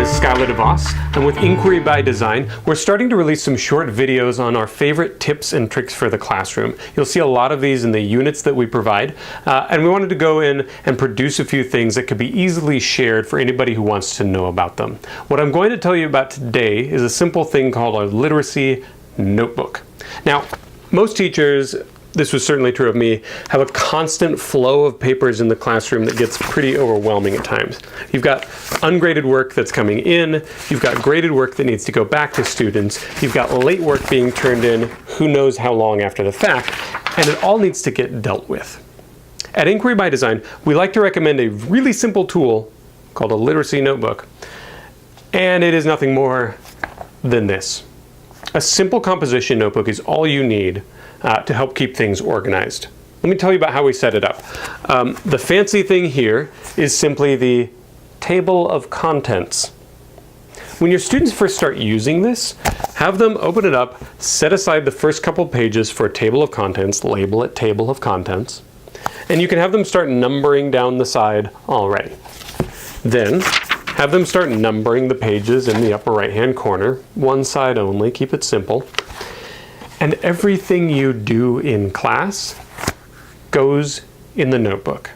is Skylar DeVos, and with Inquiry by Design, we're starting to release some short videos on our favorite tips and tricks for the classroom. You'll see a lot of these in the units that we provide, and we wanted to go in and produce a few things that could be easily shared for anybody who wants to know about them. What I'm going to tell you about today is a simple thing called a literacy notebook. Now, most teachers, this was certainly true of me, have a constant flow of papers in the classroom that gets pretty overwhelming at times. You've got ungraded work that's coming in, you've got graded work that needs to go back to students, you've got late work being turned in who knows how long after the fact, and it all needs to get dealt with. At Inquiry by Design, we like to recommend a really simple tool called a literacy notebook, and it is nothing more than this. A simple composition notebook is all you need to help keep things organized. Let me tell you about how we set it up. The fancy thing here is simply the table of contents. When your students first start using this, have them open it up, set aside the first couple pages for a table of contents, label it table of contents, and you can have them start numbering down the side already. Then have them start numbering the pages in the upper right hand corner, one side only, keep it simple. And everything you do in class goes in the notebook.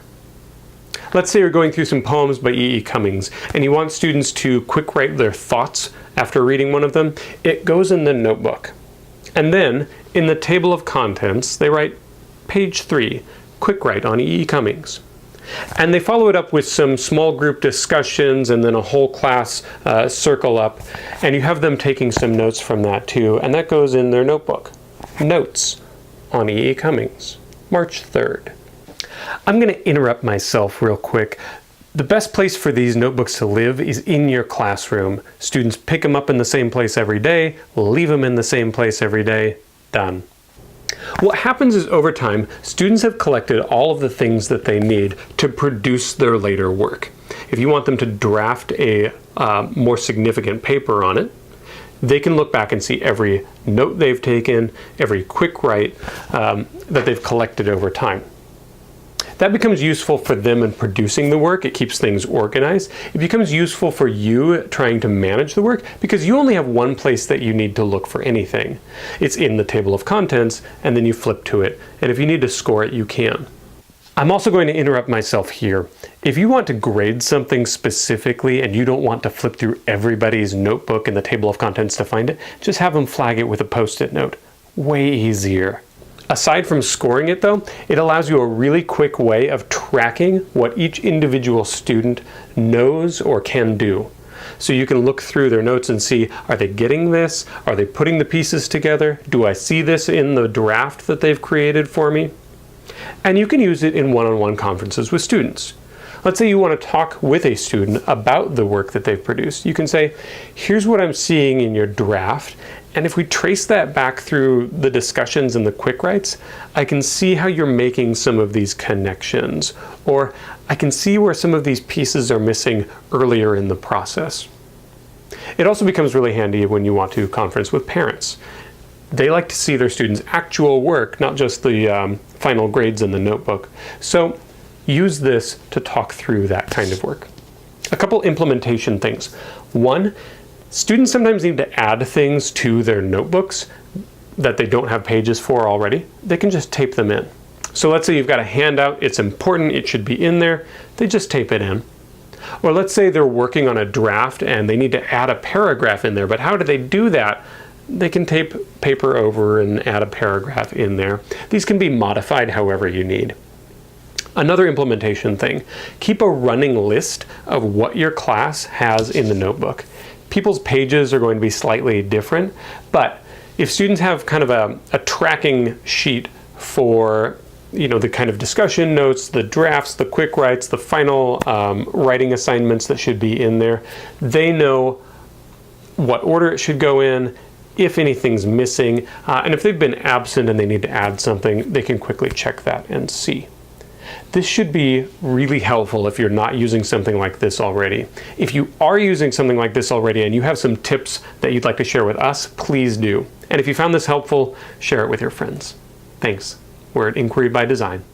Let's say you're going through some poems by E.E. Cummings and you want students to quick write their thoughts after reading one of them. It goes in the notebook. And then in the table of contents, they write page 3, quick write on E.E. Cummings. And they follow it up with some small group discussions and then a whole class circle up, and you have them taking some notes from that too, and that goes in their notebook. Notes on E.E. Cummings, March 3rd. I'm going to interrupt myself real quick. The best place for these notebooks to live is in your classroom. Students pick them up in the same place every day, leave them in the same place every day, done. What happens is over time, students have collected all of the things that they need to produce their later work. If you want them to draft a more significant paper on it, they can look back and see every note they've taken, every quick write that they've collected over time. That becomes useful for them in producing the work. It keeps things organized. It becomes useful for you trying to manage the work because you only have one place that you need to look for anything. It's in the table of contents, and then you flip to it. And if you need to score it, you can. I'm also going to interrupt myself here. If you want to grade something specifically and you don't want to flip through everybody's notebook in the table of contents to find it, just have them flag it with a post-it note. Way easier. Aside from scoring it though, it allows you a really quick way of tracking what each individual student knows or can do. So you can look through their notes and see, are they getting this? Are they putting the pieces together? Do I see this in the draft that they've created for me? And you can use it in one-on-one conferences with students. Let's say you want to talk with a student about the work that they've produced. You can say, here's what I'm seeing in your draft, and if we trace that back through the discussions and the quick writes, I can see how you're making some of these connections, or I can see where some of these pieces are missing earlier in the process. It also becomes really handy when you want to conference with parents. They like to see their students' actual work, not just the final grades in the notebook. So use this to talk through that kind of work. A couple implementation things. One, students sometimes need to add things to their notebooks that they don't have pages for already. They can just tape them in. So let's say you've got a handout, it's important, it should be in there, they just tape it in. Or let's say they're working on a draft and they need to add a paragraph in there, but how do they do that? They can tape paper over and add a paragraph in there. These can be modified however you need. Another implementation thing, keep a running list of what your class has in the notebook. People's pages are going to be slightly different, but if students have kind of a tracking sheet for the kind of discussion notes, the drafts, the quick writes, the final writing assignments that should be in there, they know what order it should go in, if anything's missing, and if they've been absent and they need to add something, they can quickly check that and see. This should be really helpful if you're not using something like this already. If you are using something like this already and you have some tips that you'd like to share with us, please do. And if you found this helpful, share it with your friends. Thanks. We're at Inquiry by Design.